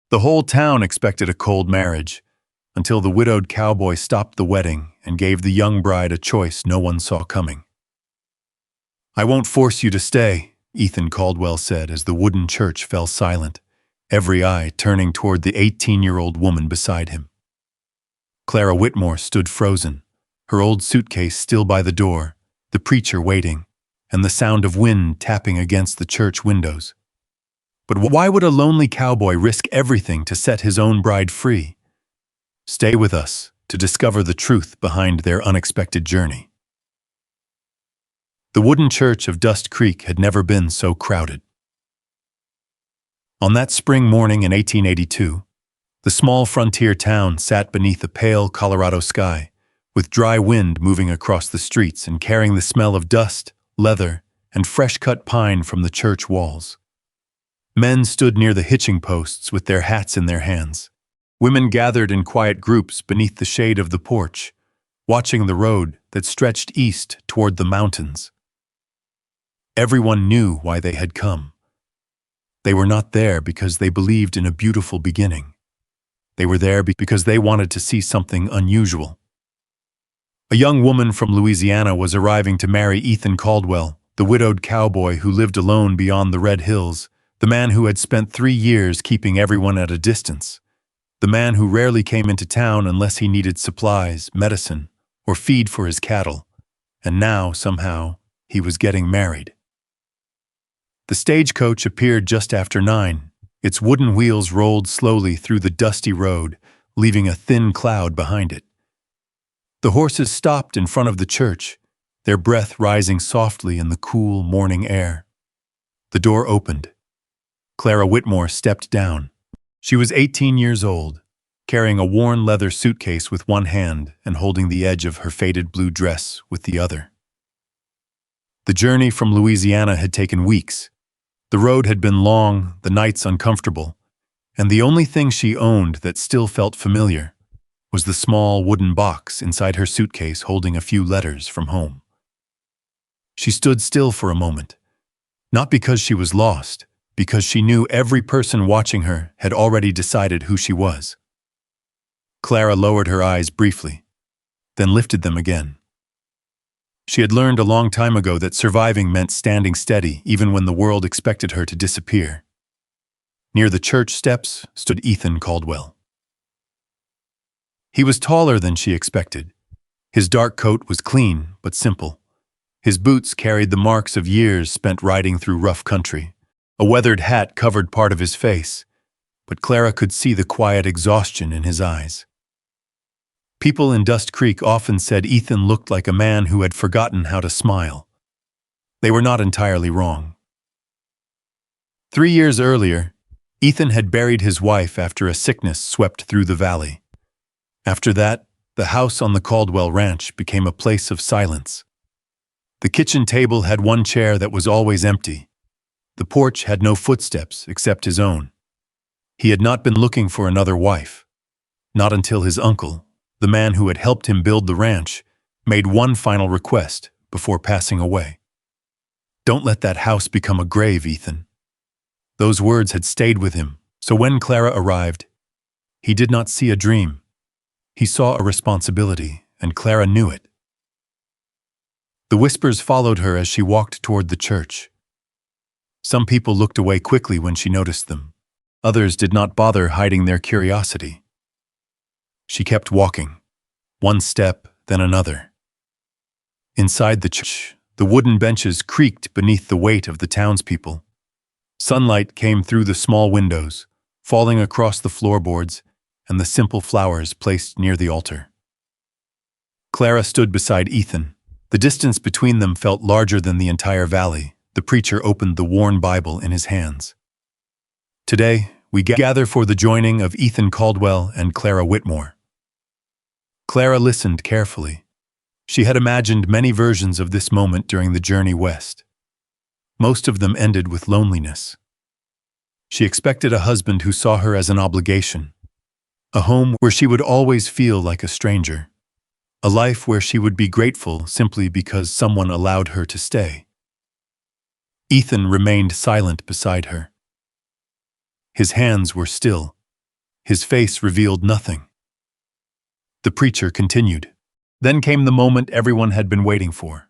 The whole town expected a cold marriage, until the widowed cowboy stopped the wedding and gave the young bride a choice no one saw coming. "I won't force you to stay," Ethan Caldwell said as the wooden church fell silent, every eye turning toward the 18-year-old woman beside him. Clara Whitmore stood frozen, her old suitcase still by the door, the preacher waiting, and the sound of wind tapping against the church windows. But why would a lonely cowboy risk everything to set his own bride free? Stay with us to discover the truth behind their unexpected journey. The wooden church of Dust Creek had never been so crowded. On that spring morning in 1882, the small frontier town sat beneath a pale Colorado sky, with dry wind moving across the streets and carrying the smell of dust, leather, and fresh-cut pine from the church walls. Men stood near the hitching posts with their hats in their hands. Women gathered in quiet groups beneath the shade of the porch, watching the road that stretched east toward the mountains. Everyone knew why they had come. They were not there because they believed in a beautiful beginning. They were there because they wanted to see something unusual. A young woman from Louisiana was arriving to marry Ethan Caldwell, the widowed cowboy who lived alone beyond the Red Hills, the man who had spent 3 years keeping everyone at a distance, the man who rarely came into town unless he needed supplies, medicine, or feed for his cattle, and now, somehow, he was getting married. The stagecoach appeared just after 9. Its wooden wheels rolled slowly through the dusty road, leaving a thin cloud behind it. The horses stopped in front of the church, their breath rising softly in the cool morning air. The door opened. Clara Whitmore stepped down. She was 18 years old, carrying a worn leather suitcase with one hand and holding the edge of her faded blue dress with the other. The journey from Louisiana had taken weeks. The road had been long, the nights uncomfortable, and the only thing she owned that still felt familiar was the small wooden box inside her suitcase holding a few letters from home. She stood still for a moment, not because she was lost, because she knew every person watching her had already decided who she was. Clara lowered her eyes briefly, then lifted them again. She had learned a long time ago that surviving meant standing steady even when the world expected her to disappear. Near the church steps stood Ethan Caldwell. He was taller than she expected. His dark coat was clean but simple. His boots carried the marks of years spent riding through rough country. A weathered hat covered part of his face, but Clara could see the quiet exhaustion in his eyes. People in Dust Creek often said Ethan looked like a man who had forgotten how to smile. They were not entirely wrong. 3 years earlier, Ethan had buried his wife after a sickness swept through the valley. After that, the house on the Caldwell ranch became a place of silence. The kitchen table had one chair that was always empty. The porch had no footsteps except his own. He had not been looking for another wife. Not until his uncle, the man who had helped him build the ranch, made one final request before passing away. "Don't let that house become a grave, Ethan." Those words had stayed with him, so when Clara arrived, he did not see a dream. He saw a responsibility, and Clara knew it. The whispers followed her as she walked toward the church. Some people looked away quickly when she noticed them. Others did not bother hiding their curiosity. She kept walking, one step, then another. Inside the church, the wooden benches creaked beneath the weight of the townspeople. Sunlight came through the small windows, falling across the floorboards and the simple flowers placed near the altar. Clara stood beside Ethan. The distance between them felt larger than the entire valley. The preacher opened the worn Bible in his hands. "Today, we gather for the joining of Ethan Caldwell and Clara Whitmore." Clara listened carefully. She had imagined many versions of this moment during the journey west. Most of them ended with loneliness. She expected a husband who saw her as an obligation, a home where she would always feel like a stranger, a life where she would be grateful simply because someone allowed her to stay. Ethan remained silent beside her. His hands were still, His face revealed nothing. The preacher continued. Then came the moment everyone had been waiting for.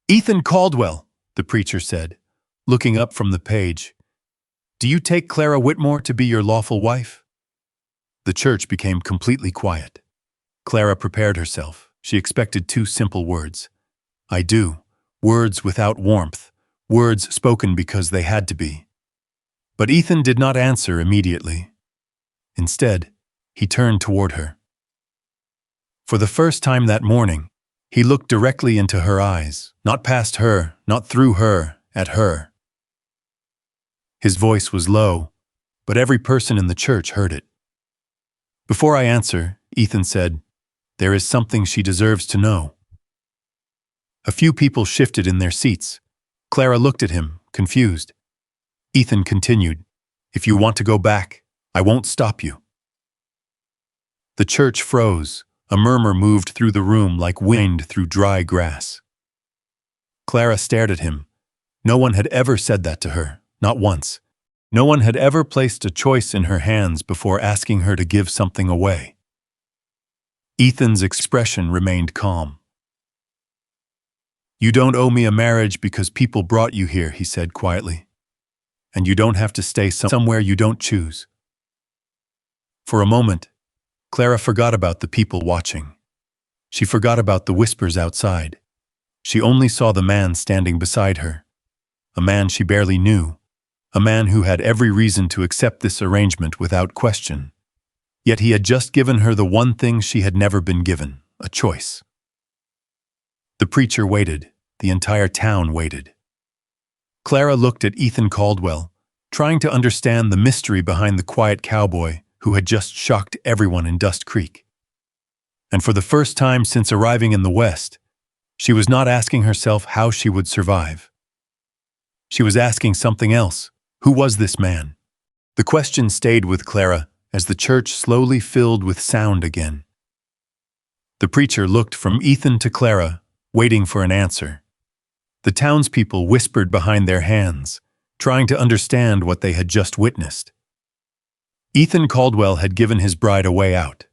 "Ethan Caldwell," the preacher said, looking up from the page, "do you take Clara Whitmore to be your lawful wife?" The church became completely quiet. Clara prepared herself. She expected two simple words. "I do." Words without warmth. Words spoken because they had to be. But Ethan did not answer immediately. Instead, he turned toward her. For the first time that morning, he looked directly into her eyes, not past her, not through her, at her. His voice was low, but every person in the church heard it. "Before I answer," Ethan said, "there is something she deserves to know." A few people shifted in their seats. Clara looked at him, confused. Ethan continued, "If you want to go back, I won't stop you." The church froze. A murmur moved through the room like wind through dry grass. Clara stared at him. No one had ever said that to her, not once. No one had ever placed a choice in her hands before asking her to give something away. Ethan's expression remained calm. "You don't owe me a marriage because people brought you here," he said quietly. "And you don't have to stay somewhere you don't choose." For a moment, Clara forgot about the people watching. She forgot about the whispers outside. She only saw the man standing beside her. A man she barely knew. A man who had every reason to accept this arrangement without question. Yet he had just given her the one thing she had never been given, a choice. The preacher waited. The entire town waited. Clara looked at Ethan Caldwell, trying to understand the mystery behind the quiet cowboy who had just shocked everyone in Dust Creek. And for the first time since arriving in the West, she was not asking herself how she would survive. She was asking something else. Who was this man? The question stayed with Clara as the church slowly filled with sound again. The preacher looked from Ethan to Clara, waiting for an answer. The townspeople whispered behind their hands, trying to understand what they had just witnessed. Ethan Caldwell had given his bride a way out.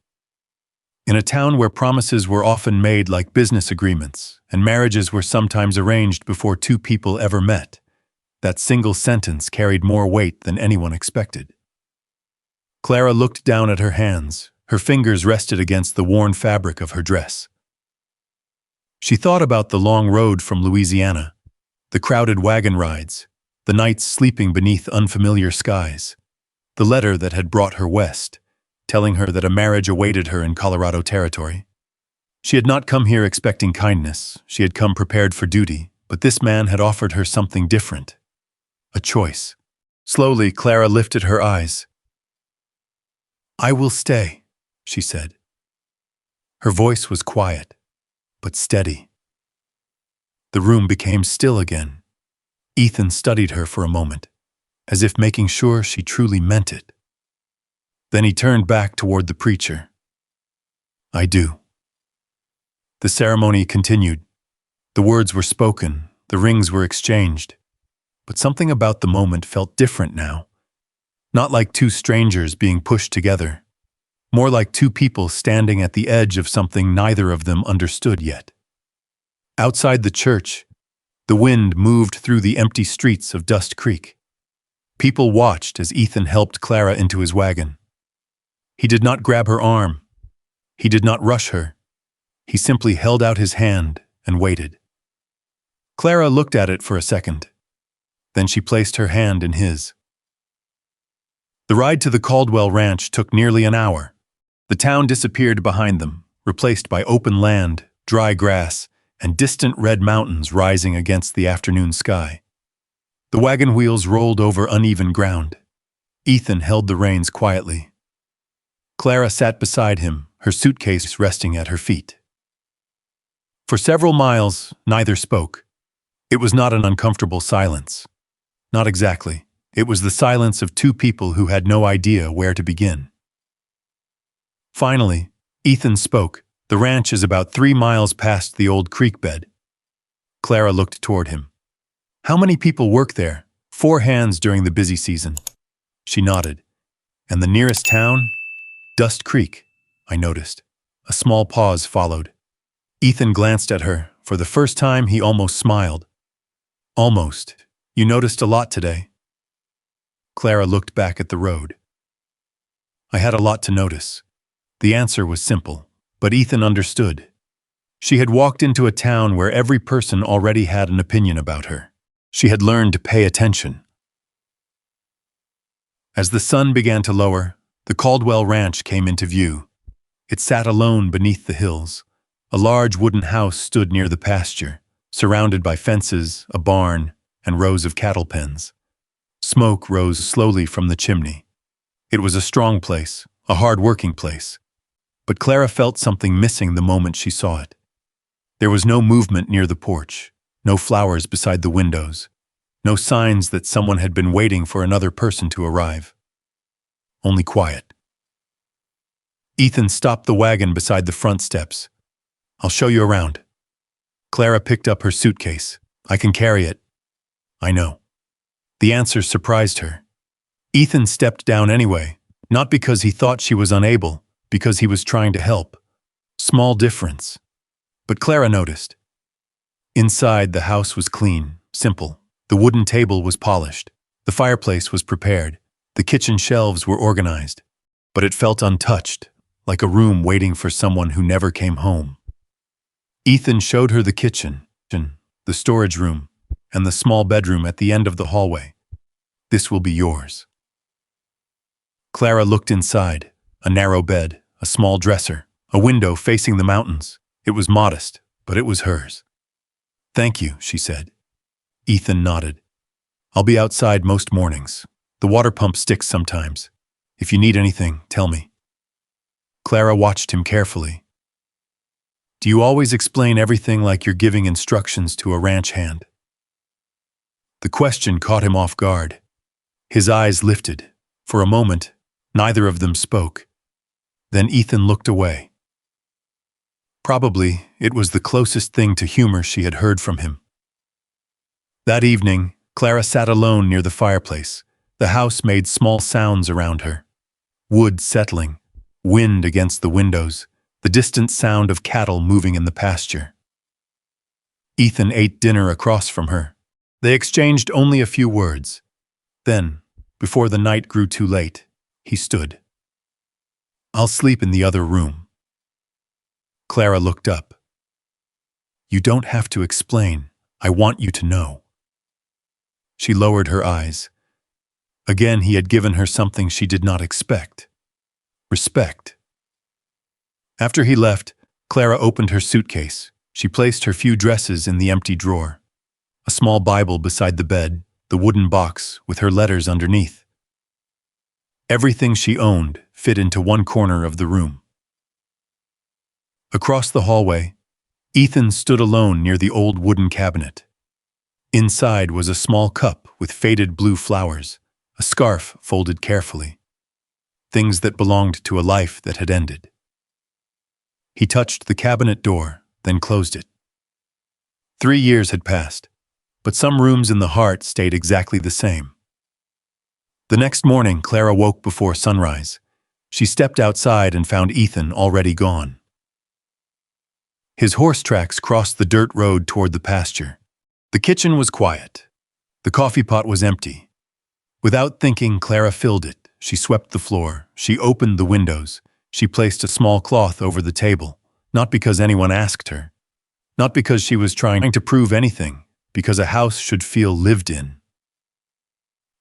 In a town where promises were often made like business agreements, and marriages were sometimes arranged before two people ever met, that single sentence carried more weight than anyone expected. Clara looked down at her hands. Her fingers rested against the worn fabric of her dress. She thought about the long road from Louisiana, the crowded wagon rides, the nights sleeping beneath unfamiliar skies, the letter that had brought her west, telling her that a marriage awaited her in Colorado territory. She had not come here expecting kindness. She had come prepared for duty, but this man had offered her something different. A choice. Slowly, Clara lifted her eyes. "I will stay," she said. Her voice was quiet, but steady. The room became still again. Ethan studied her for a moment, as if making sure she truly meant it. Then he turned back toward the preacher. "I do." The ceremony continued. The words were spoken, the rings were exchanged. But something about the moment felt different now. Not like two strangers being pushed together. More like two people standing at the edge of something neither of them understood yet. Outside the church, the wind moved through the empty streets of Dust Creek. People watched as Ethan helped Clara into his wagon. He did not grab her arm. He did not rush her. He simply held out his hand and waited. Clara looked at it for a second. Then she placed her hand in his. The ride to the Caldwell ranch took nearly an hour. The town disappeared behind them, replaced by open land, dry grass, and distant red mountains rising against the afternoon sky. The wagon wheels rolled over uneven ground. Ethan held the reins quietly. Clara sat beside him, her suitcase resting at her feet. For several miles, neither spoke. It was not an uncomfortable silence. Not exactly. It was the silence of two people who had no idea where to begin. Finally, Ethan spoke. "The ranch is about 3 miles past the old creek bed." Clara looked toward him. "How many people work there?" "4 hands during the busy season." She nodded. And the nearest town? Dust Creek, I noticed. A small pause followed. Ethan glanced at her. For the first time, he almost smiled. Almost. You noticed a lot today. Clara looked back at the road. I had a lot to notice. The answer was simple, but Ethan understood. She had walked into a town where every person already had an opinion about her. She had learned to pay attention. As the sun began to lower, the Caldwell ranch came into view. It sat alone beneath the hills. A large wooden house stood near the pasture, surrounded by fences, a barn, and rows of cattle pens. Smoke rose slowly from the chimney. It was a strong place, a hard-working place. But Clara felt something missing the moment she saw it. There was no movement near the porch, no flowers beside the windows, no signs that someone had been waiting for another person to arrive. Only quiet. Ethan stopped the wagon beside the front steps. I'll show you around. Clara picked up her suitcase. I can carry it. I know. The answer surprised her. Ethan stepped down anyway, not because he thought she was unable, because he was trying to help. Small difference. But Clara noticed. Inside, the house was clean, simple. The wooden table was polished. The fireplace was prepared. The kitchen shelves were organized. But it felt untouched, like a room waiting for someone who never came home. Ethan showed her the kitchen, the storage room, and the small bedroom at the end of the hallway. This will be yours. Clara looked inside. A narrow bed, a small dresser, a window facing the mountains. It was modest, but it was hers. Thank you, she said. Ethan nodded. I'll be outside most mornings. The water pump sticks sometimes. If you need anything, tell me. Clara watched him carefully. Do you always explain everything like you're giving instructions to a ranch hand? The question caught him off guard. His eyes lifted. For a moment, neither of them spoke. Then Ethan looked away. Probably, it was the closest thing to humor she had heard from him. That evening, Clara sat alone near the fireplace. The house made small sounds around her. Wood settling, wind against the windows, the distant sound of cattle moving in the pasture. Ethan ate dinner across from her. They exchanged only a few words. Then, before the night grew too late, he stood. I'll sleep in the other room. Clara looked up. You don't have to explain. I want you to know. She lowered her eyes. Again, he had given her something she did not expect. Respect. After he left, Clara opened her suitcase. She placed her few dresses in the empty drawer. A small Bible beside the bed, the wooden box with her letters underneath. Everything she owned fit into one corner of the room. Across the hallway, Ethan stood alone near the old wooden cabinet. Inside was a small cup with faded blue flowers, a scarf folded carefully. Things that belonged to a life that had ended. He touched the cabinet door, then closed it. 3 years had passed, but some rooms in the heart stayed exactly the same. The next morning, Clara woke before sunrise. She stepped outside and found Ethan already gone. His horse tracks crossed the dirt road toward the pasture. The kitchen was quiet. The coffee pot was empty. Without thinking, Clara filled it. She swept the floor. She opened the windows. She placed a small cloth over the table, not because anyone asked her, not because she was trying to prove anything, because a house should feel lived in.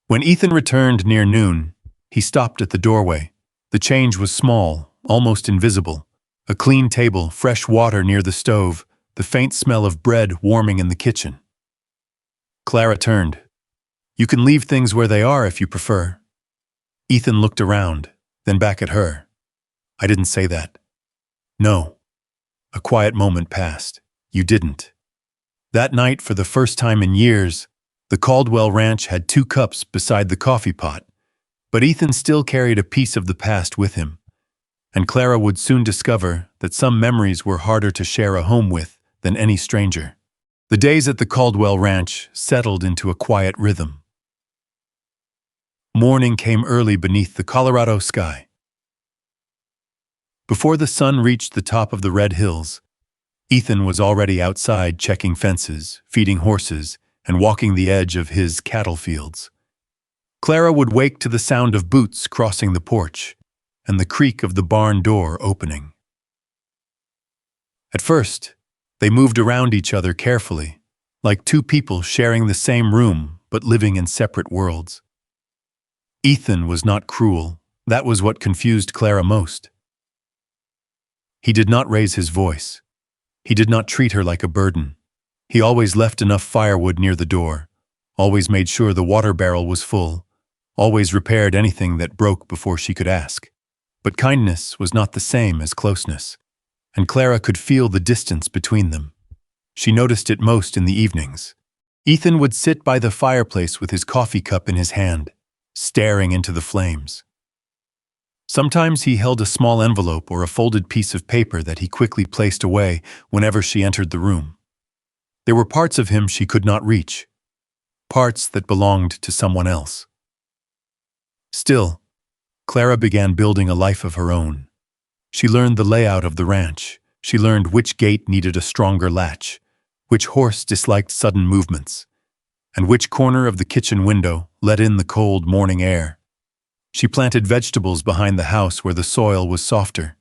When Ethan returned near noon, he stopped at the doorway. The change was small, almost invisible. A clean table, fresh water near the stove, the faint smell of bread warming in the kitchen. Clara turned. You can leave things where they are if you prefer. Ethan looked around, then back at her. I didn't say that. No. A quiet moment passed. You didn't. That night, for the first time in years, the Caldwell ranch had 2 cups beside the coffee pot, but Ethan still carried a piece of the past with him. And Clara would soon discover that some memories were harder to share a home with than any stranger. The days at the Caldwell ranch settled into a quiet rhythm. Morning came early beneath the Colorado sky. Before the sun reached the top of the red hills, Ethan was already outside checking fences, feeding horses, and walking the edge of his cattle fields. Clara would wake to the sound of boots crossing the porch and the creak of the barn door opening. At first, they moved around each other carefully, like two people sharing the same room but living in separate worlds. Ethan was not cruel. That was what confused Clara most. He did not raise his voice. He did not treat her like a burden. He always left enough firewood near the door, always made sure the water barrel was full, always repaired anything that broke before she could ask. But kindness was not the same as closeness, and Clara could feel the distance between them. She noticed it most in the evenings. Ethan would sit by the fireplace with his coffee cup in his hand, staring into the flames. Sometimes he held a small envelope or a folded piece of paper that he quickly placed away whenever she entered the room. There were parts of him she could not reach, parts that belonged to someone else. Still, Clara began building a life of her own. She learned the layout of the ranch. She learned which gate needed a stronger latch, which horse disliked sudden movements, and which corner of the kitchen window let in the cold morning air. She planted vegetables behind the house where the soil was softer.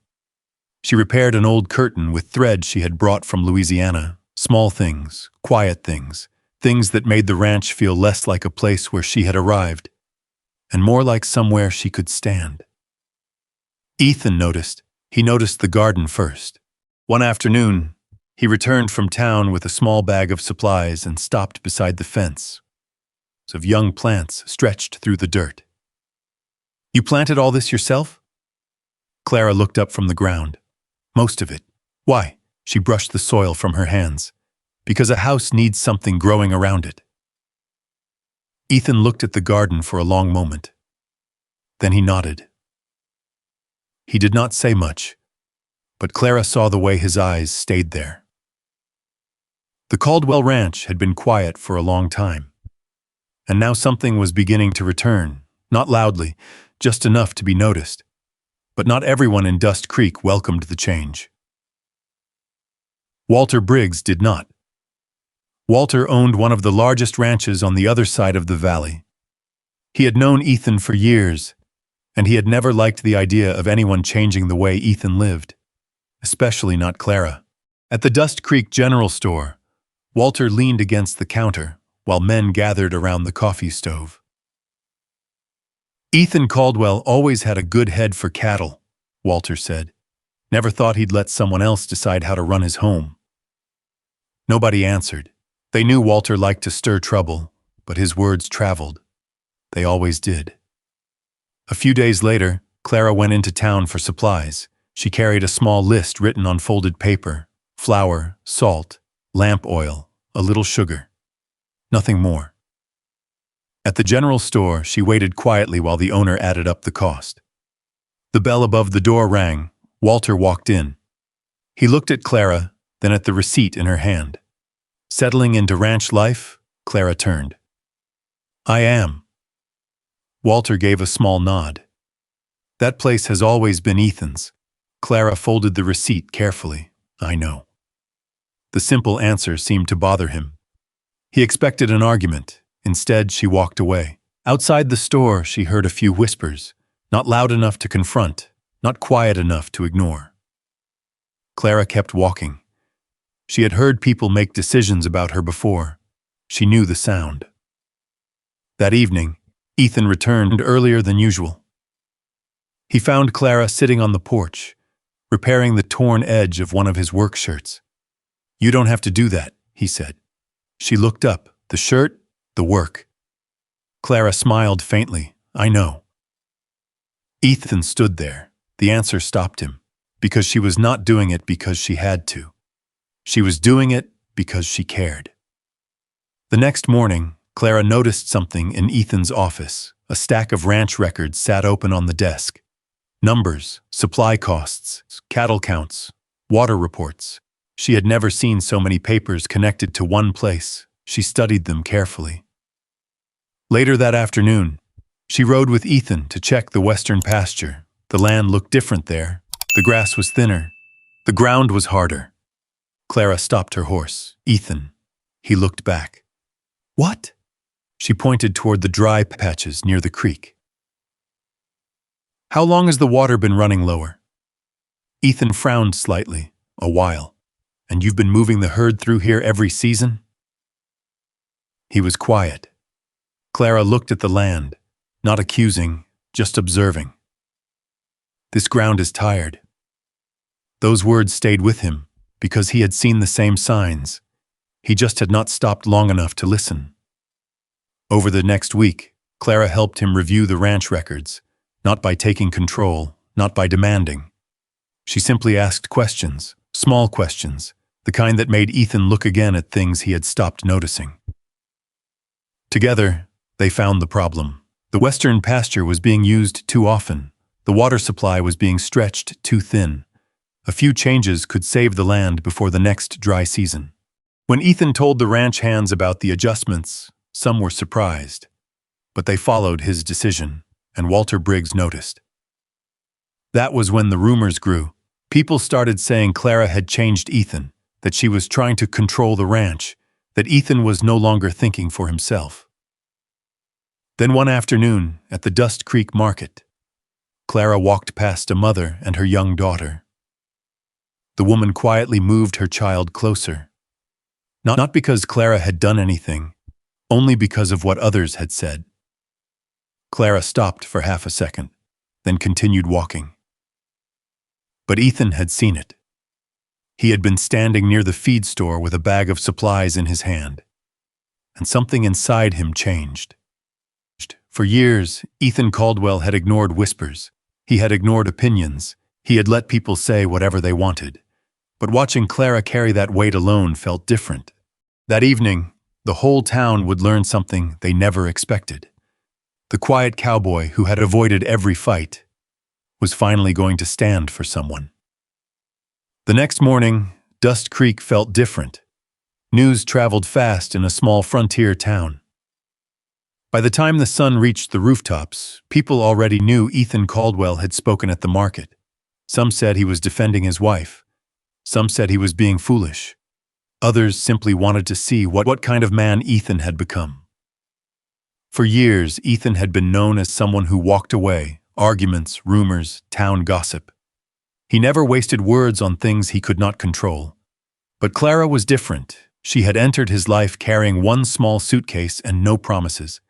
She repaired an old curtain with thread she had brought from Louisiana. Small things, quiet things, things that made the ranch feel less like a place where she had arrived, and more like somewhere she could stand. Ethan noticed. He noticed the garden first. One afternoon, he returned from town with a small bag of supplies and stopped beside the fence. Of young plants stretched through the dirt. "You planted all this yourself?" Clara looked up from the ground. "Most of it." "Why?" She brushed the soil from her hands. "Because a house needs something growing around it." Ethan looked at the garden for a long moment. Then he nodded. He did not say much, but Clara saw the way his eyes stayed there. The Caldwell ranch had been quiet for a long time, and now something was beginning to return, not loudly, just enough to be noticed. But not everyone in Dust Creek welcomed the change. Walter Briggs did not. Walter owned one of the largest ranches on the other side of the valley. He had known Ethan for years, and he had never liked the idea of anyone changing the way Ethan lived, especially not Clara. At the Dust Creek General Store, Walter leaned against the counter while men gathered around the coffee stove. "Ethan Caldwell always had a good head for cattle," Walter said. "Never thought he'd let someone else decide how to run his home." Nobody answered. They knew Walter liked to stir trouble, but his words traveled. They always did. A few days later, Clara went into town for supplies. She carried a small list written on folded paper: flour, salt, lamp oil, a little sugar. Nothing more. At the general store, she waited quietly while the owner added up the cost. The bell above the door rang. Walter walked in. He looked at Clara, then at the receipt in her hand. Settling into ranch life, Clara turned. "I am." Walter gave a small nod. "That place has always been Ethan's." Clara folded the receipt carefully. "I know." The simple answer seemed to bother him. He expected an argument. Instead, she walked away. Outside the store, she heard a few whispers, not loud enough to confront, not quiet enough to ignore. Clara kept walking. She had heard people make decisions about her before. She knew the sound. That evening, Ethan returned earlier than usual. He found Clara sitting on the porch, repairing the torn edge of one of his work shirts. "You don't have to do that," he said. She looked up. "The shirt, the work." Clara smiled faintly. "I know." Ethan stood there. The answer stopped him, because she was not doing it because she had to. She was doing it because she cared. The next morning, Clara noticed something in Ethan's office. A stack of ranch records sat open on the desk. Numbers, supply costs, cattle counts, water reports. She had never seen so many papers connected to one place. She studied them carefully. Later that afternoon, She rode with Ethan to check the western pasture. The land looked different there. The grass was thinner. The ground was harder. Clara stopped her horse. Ethan. He looked back. What? She pointed toward the dry patches near the creek. How long has the water been running lower? Ethan frowned slightly. A while. And you've been moving the herd through here every season? He was quiet. Clara looked at the land, not accusing, just observing. This ground is tired. Those words stayed with him because he had seen the same signs. He just had not stopped long enough to listen. Over the next week, Clara helped him review the ranch records, not by taking control, not by demanding. She simply asked questions, small questions, the kind that made Ethan look again at things he had stopped noticing. Together, they found the problem. The western pasture was being used too often. The water supply was being stretched too thin. A few changes could save the land before the next dry season. When Ethan told the ranch hands about the adjustments, some were surprised. But they followed his decision, and Walter Briggs noticed. That was when the rumors grew. People started saying Clara had changed Ethan, that she was trying to control the ranch, that Ethan was no longer thinking for himself. Then one afternoon, at the Dust Creek Market, Clara walked past a mother and her young daughter. The woman quietly moved her child closer. Not because Clara had done anything, only because of what others had said. Clara stopped for half a second, then continued walking. But Ethan had seen it. He had been standing near the feed store with a bag of supplies in his hand, and something inside him changed. For years, Ethan Caldwell had ignored whispers. He had ignored opinions. He had let people say whatever they wanted. But watching Clara carry that weight alone felt different. That evening, the whole town would learn something they never expected. The quiet cowboy who had avoided every fight was finally going to stand for someone. The next morning, Dust Creek felt different. News traveled fast in a small frontier town. By the time the sun reached the rooftops, people already knew Ethan Caldwell had spoken at the market. Some said he was defending his wife. Some said he was being foolish. Others simply wanted to see what kind of man Ethan had become. For years, Ethan had been known as someone who walked away, arguments, rumors, town gossip. He never wasted words on things he could not control. But Clara was different. She had entered his life carrying one small suitcase and no promises.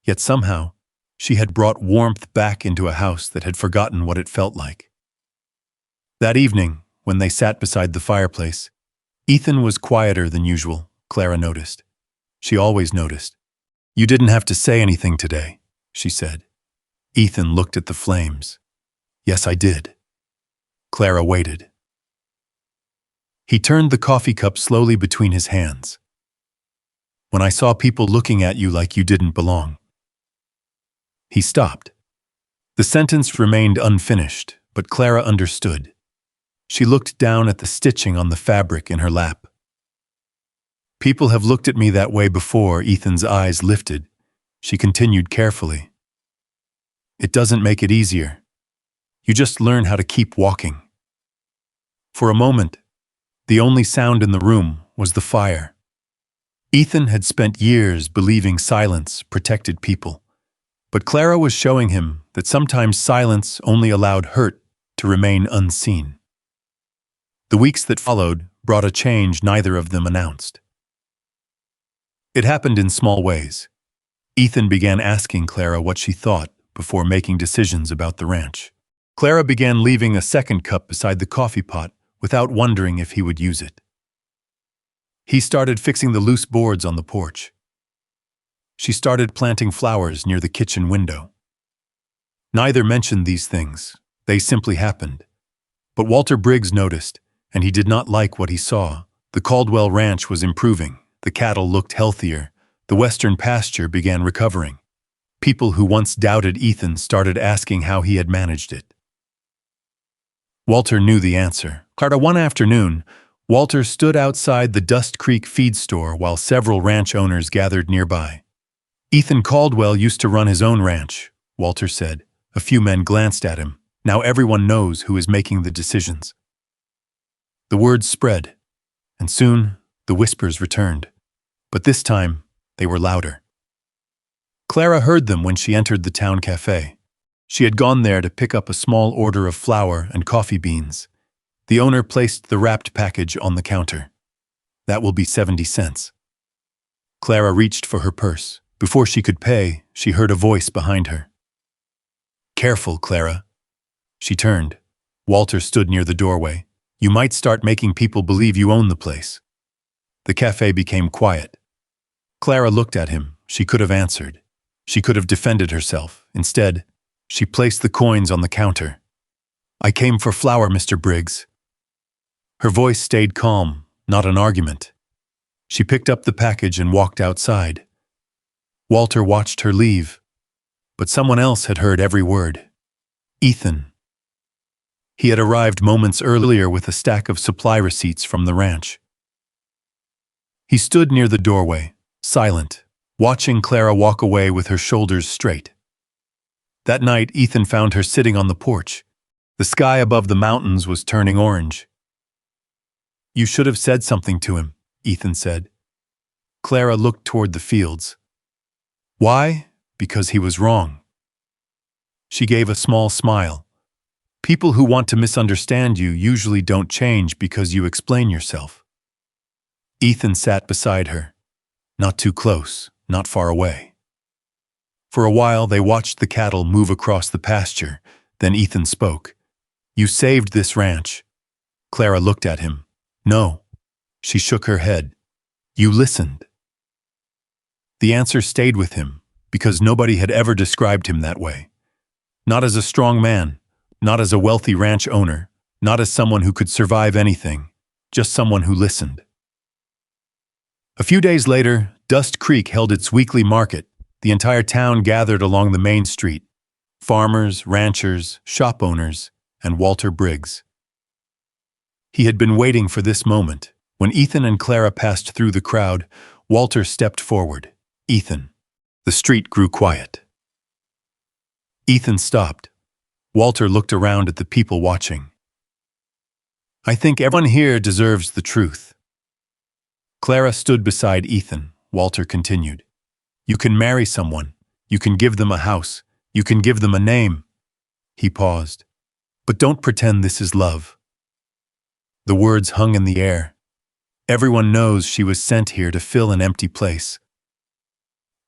Yet somehow, she had brought warmth back into a house that had forgotten what it felt like. That evening, when they sat beside the fireplace, Ethan was quieter than usual, Clara noticed. She always noticed. "You didn't have to say anything today," she said. Ethan looked at the flames. "Yes, I did." Clara waited. He turned the coffee cup slowly between his hands. "When I saw people looking at you like you didn't belong." He stopped. The sentence remained unfinished, but Clara understood. She looked down at the stitching on the fabric in her lap. "People have looked at me that way before." Ethan's eyes lifted. She continued carefully. "It doesn't make it easier. You just learn how to keep walking." For a moment, the only sound in the room was the fire. Ethan had spent years believing silence protected people. But Clara was showing him that sometimes silence only allowed hurt to remain unseen. The weeks that followed brought a change neither of them announced. It happened in small ways. Ethan began asking Clara what she thought before making decisions about the ranch. Clara began leaving a second cup beside the coffee pot without wondering if he would use it. He started fixing the loose boards on the porch. She started planting flowers near the kitchen window. Neither mentioned these things. They simply happened. But Walter Briggs noticed, and he did not like what he saw. The Caldwell ranch was improving. The cattle looked healthier. The western pasture began recovering. People who once doubted Ethan started asking how he had managed it. Walter knew the answer. One afternoon, Walter stood outside the Dust Creek feed store while several ranch owners gathered nearby. Ethan Caldwell used to run his own ranch, Walter said. A few men glanced at him. Now everyone knows who is making the decisions. The words spread, and soon the whispers returned. But this time, they were louder. Clara heard them when she entered the town cafe. She had gone there to pick up a small order of flour and coffee beans. The owner placed the wrapped package on the counter. That will be 70 cents. Clara reached for her purse. Before she could pay, she heard a voice behind her. Careful, Clara. She turned. Walter stood near the doorway. You might start making people believe you own the place. The cafe became quiet. Clara looked at him. She could have answered. She could have defended herself. Instead, she placed the coins on the counter. I came for flour, Mr. Briggs. Her voice stayed calm, not an argument. She picked up the package and walked outside. Walter watched her leave, but someone else had heard every word. Ethan. He had arrived moments earlier with a stack of supply receipts from the ranch. He stood near the doorway, silent, watching Clara walk away with her shoulders straight. That night, Ethan found her sitting on the porch. The sky above the mountains was turning orange. You should have said something to him, Ethan said. Clara looked toward the fields. Why? Because he was wrong. She gave a small smile. People who want to misunderstand you usually don't change because you explain yourself. Ethan sat beside her. Not too close, not far away. For a while they watched the cattle move across the pasture. Then Ethan spoke. You saved this ranch. Clara looked at him. No. She shook her head. You listened. The answer stayed with him, because nobody had ever described him that way. Not as a strong man, not as a wealthy ranch owner, not as someone who could survive anything, just someone who listened. A few days later, Dust Creek held its weekly market. The entire town gathered along the main street. Farmers, ranchers, shop owners, and Walter Briggs. He had been waiting for this moment. When Ethan and Clara passed through the crowd, Walter stepped forward. Ethan. The street grew quiet. Ethan stopped. Walter looked around at the people watching. I think everyone here deserves the truth. Clara stood beside Ethan. Walter continued. You can marry someone. You can give them a house. You can give them a name. He paused. But don't pretend this is love. The words hung in the air. Everyone knows she was sent here to fill an empty place.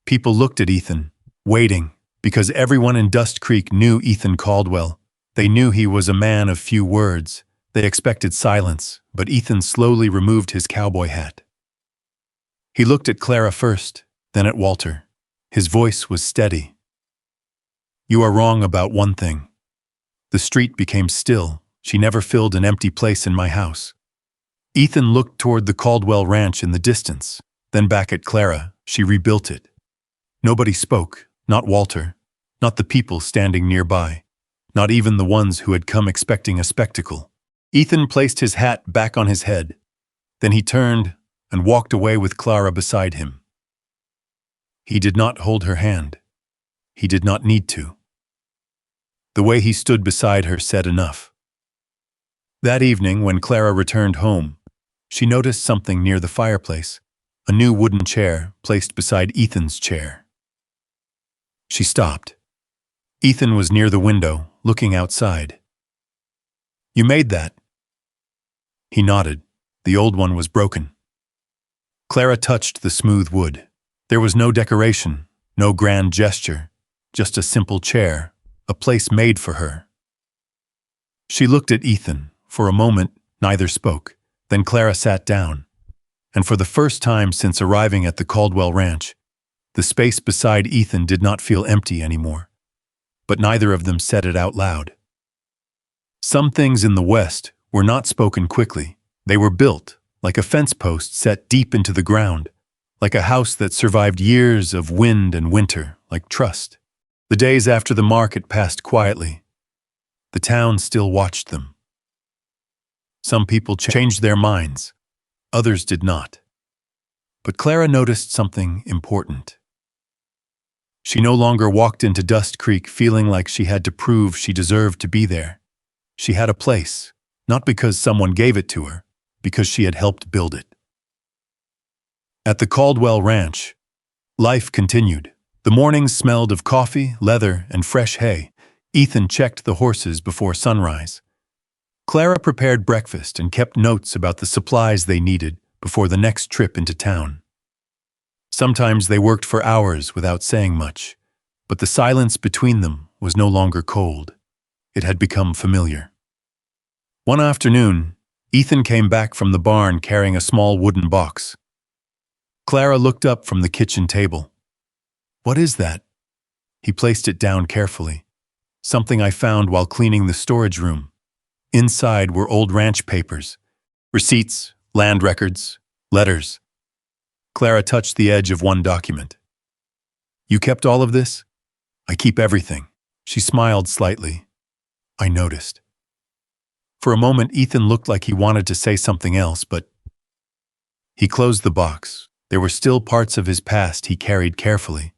People looked at Ethan, waiting, because everyone in Dust Creek knew Ethan Caldwell. They knew he was a man of few words. They expected silence, but Ethan slowly removed his cowboy hat. He looked at Clara first, then at Walter. His voice was steady. You are wrong about one thing. The street became still. She never filled an empty place in my house. Ethan looked toward the Caldwell ranch in the distance, then back at Clara. She rebuilt it. Nobody spoke, not Walter, not the people standing nearby, not even the ones who had come expecting a spectacle. Ethan placed his hat back on his head. Then he turned and walked away with Clara beside him. He did not hold her hand. He did not need to. The way he stood beside her said enough. That evening, when Clara returned home, she noticed something near the fireplace, a new wooden chair placed beside Ethan's chair. She stopped. Ethan was near the window, looking outside. You made that? He nodded. The old one was broken. Clara touched the smooth wood. There was no decoration, no grand gesture, just a simple chair, a place made for her. She looked at Ethan. For a moment, neither spoke. Then Clara sat down. And for the first time since arriving at the Caldwell ranch, the space beside Ethan did not feel empty anymore. But neither of them said it out loud. Some things in the West were not spoken quickly. They were built, like a fence post set deep into the ground, like a house that survived years of wind and winter, like trust. The days after the market passed quietly. The town still watched them. Some people changed their minds. Others did not. But Clara noticed something important. She no longer walked into Dust Creek feeling like she had to prove she deserved to be there. She had a place, not because someone gave it to her, because she had helped build it. At the Caldwell Ranch, life continued. The mornings smelled of coffee, leather, and fresh hay. Ethan checked the horses before sunrise. Clara prepared breakfast and kept notes about the supplies they needed before the next trip into town. Sometimes they worked for hours without saying much, but the silence between them was no longer cold. It had become familiar. One afternoon, Ethan came back from the barn carrying a small wooden box. Clara looked up from the kitchen table. "What is that?" He placed it down carefully. "Something I found while cleaning the storage room." Inside were old ranch papers, receipts, land records, letters. Clara touched the edge of one document. "You kept all of this?" "I keep everything." She smiled slightly. "I noticed." For a moment, Ethan looked like he wanted to say something else, but he closed the box. There were still parts of his past he carried carefully.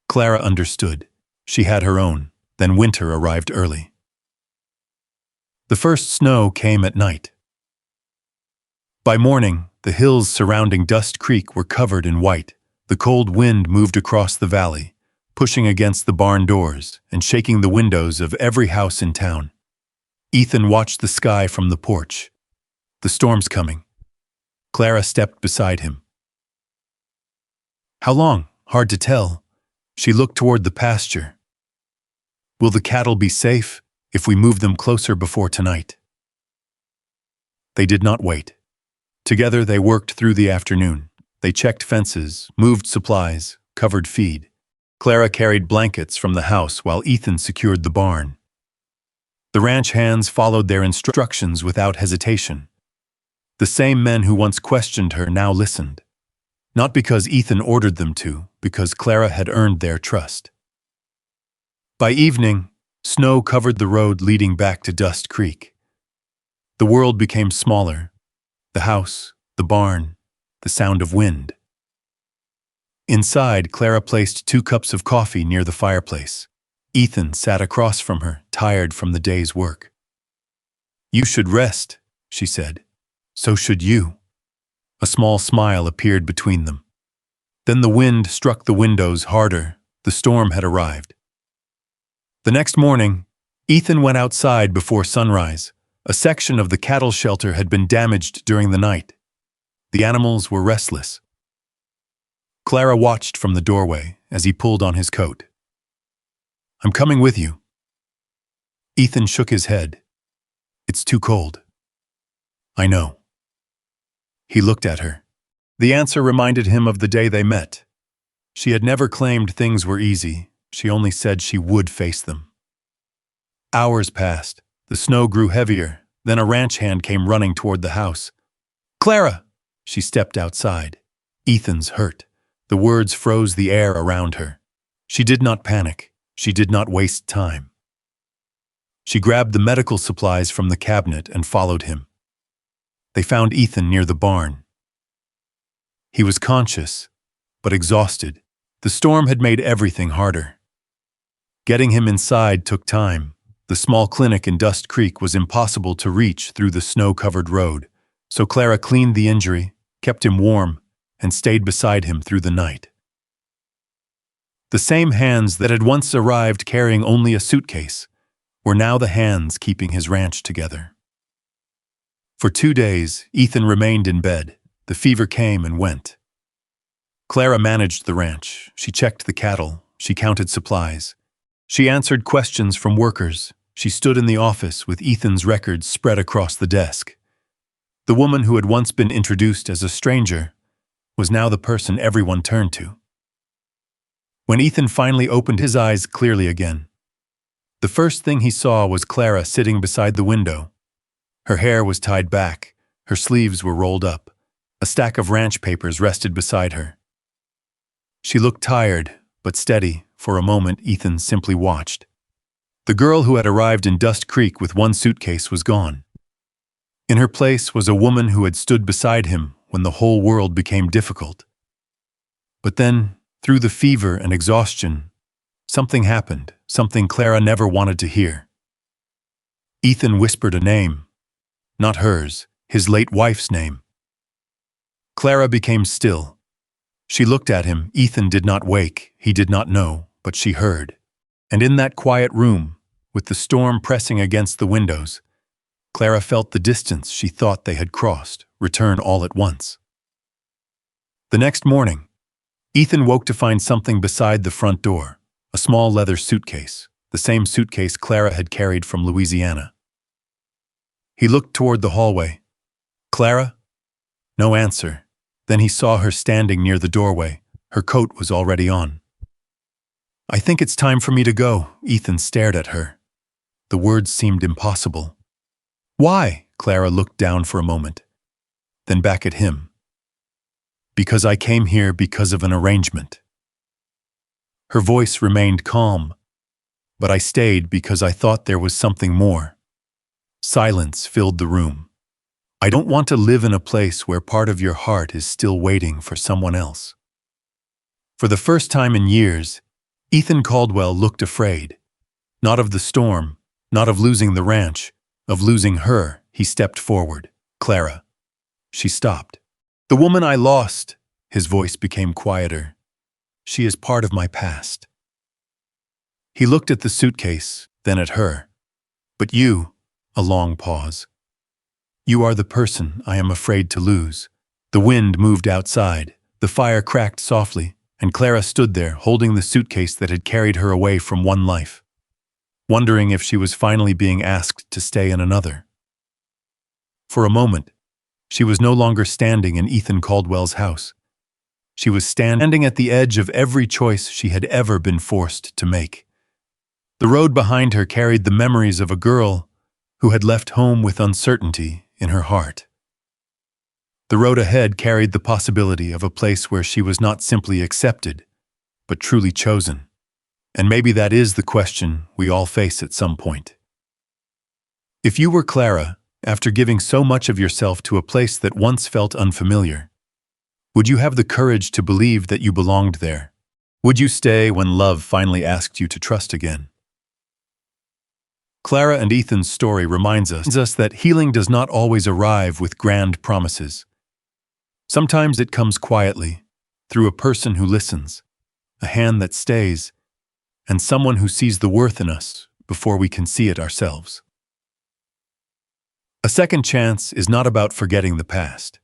Clara understood. She had her own. Then winter arrived early. The first snow came at night. By morning, the hills surrounding Dust Creek were covered in white. The cold wind moved across the valley, pushing against the barn doors and shaking the windows of every house in town. Ethan watched the sky from the porch. "The storm's coming." Clara stepped beside him. "How long?" "Hard to tell." She looked toward the pasture. "Will the cattle be safe if we move them closer before tonight?" They did not wait. Together they worked through the afternoon. They checked fences, moved supplies, covered feed. Clara carried blankets from the house while Ethan secured the barn. The ranch hands followed their instructions without hesitation. The same men who once questioned her now listened. Not because Ethan ordered them to, because Clara had earned their trust. By evening, snow covered the road leading back to Dust Creek. The world became smaller. The house, the barn, the sound of wind. Inside, Clara placed 2 cups of coffee near the fireplace. Ethan sat across from her, tired from the day's work. "You should rest," she said. "So should you." A small smile appeared between them. Then the wind struck the windows harder. The storm had arrived. The next morning, Ethan went outside before sunrise. A section of the cattle shelter had been damaged during the night. The animals were restless. Clara watched from the doorway as he pulled on his coat. "I'm coming with you." Ethan shook his head. "It's too cold." "I know." He looked at her. The answer reminded him of the day they met. She had never claimed things were easy. She only said she would face them. Hours passed. The snow grew heavier. Then a ranch hand came running toward the house. "Clara!" She stepped outside. "Ethan's hurt." The words froze the air around her. She did not panic. She did not waste time. She grabbed the medical supplies from the cabinet and followed him. They found Ethan near the barn. He was conscious, but exhausted. The storm had made everything harder. Getting him inside took time. The small clinic in Dust Creek was impossible to reach through the snow-covered road, so Clara cleaned the injury, kept him warm, and stayed beside him through the night. The same hands that had once arrived carrying only a suitcase were now the hands keeping his ranch together. For 2 days, Ethan remained in bed. The fever came and went. Clara managed the ranch. She checked the cattle. She counted supplies. She answered questions from workers. She stood in the office with Ethan's records spread across the desk. The woman who had once been introduced as a stranger was now the person everyone turned to. When Ethan finally opened his eyes clearly again, the first thing he saw was Clara sitting beside the window. Her hair was tied back, her sleeves were rolled up. A stack of ranch papers rested beside her. She looked tired, but steady. For a moment, Ethan simply watched. The girl who had arrived in Dust Creek with one suitcase was gone. In her place was a woman who had stood beside him when the whole world became difficult. But then, through the fever and exhaustion, Something happened, something Clara never wanted to hear. Ethan whispered a name. Not hers, his late wife's name. Clara became still. She looked at him. Ethan did not wake, he did not know, but she heard. And in that quiet room, with the storm pressing against the windows, Clara felt the distance she thought they had crossed return all at once. The next morning, Ethan woke to find something beside the front door, a small leather suitcase, the same suitcase Clara had carried from Louisiana. He looked toward the hallway. Clara? No answer. Then he saw her standing near the doorway. Her coat was already on. I think it's time for me to go. Ethan stared at her. The words seemed impossible. Why? Clara looked down for a moment, then back at him. Because I came here because of an arrangement. Her voice remained calm, but I stayed because I thought there was something more. Silence filled the room. I don't want to live in a place where part of your heart is still waiting for someone else. For the first time in years, Ethan Caldwell looked afraid. Not of the storm, not of losing the ranch, of losing her. He stepped forward. Clara. She stopped. The woman I lost. His voice became quieter. She is part of my past. He looked at the suitcase, then at her. But you, a long pause. You are the person I am afraid to lose. The wind moved outside. The fire cracked softly, and Clara stood there holding the suitcase that had carried her away from one life, wondering if she was finally being asked to stay in another. For a moment, she was no longer standing in Ethan Caldwell's house. She was standing at the edge of every choice she had ever been forced to make. The road behind her carried the memories of a girl who had left home with uncertainty in her heart. The road ahead carried the possibility of a place where she was not simply accepted, but truly chosen. And maybe that is the question we all face at some point. If you were Clara, after giving so much of yourself to a place that once felt unfamiliar, would you have the courage to believe that you belonged there? Would you stay when love finally asked you to trust again? Clara and Ethan's story reminds us that healing does not always arrive with grand promises. Sometimes it comes quietly, through a person who listens, a hand that stays, and someone who sees the worth in us before we can see it ourselves. A second chance is not about forgetting the past.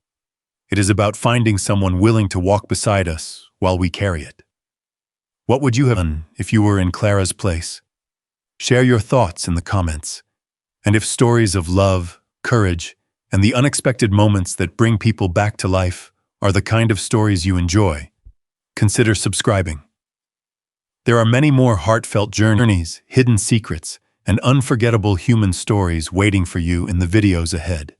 It is about finding someone willing to walk beside us while we carry it. What would you have done if you were in Clara's place? Share your thoughts in the comments. And if stories of love, courage, and the unexpected moments that bring people back to life are the kind of stories you enjoy, consider subscribing. There are many more heartfelt journeys, hidden secrets, and unforgettable human stories waiting for you in the videos ahead.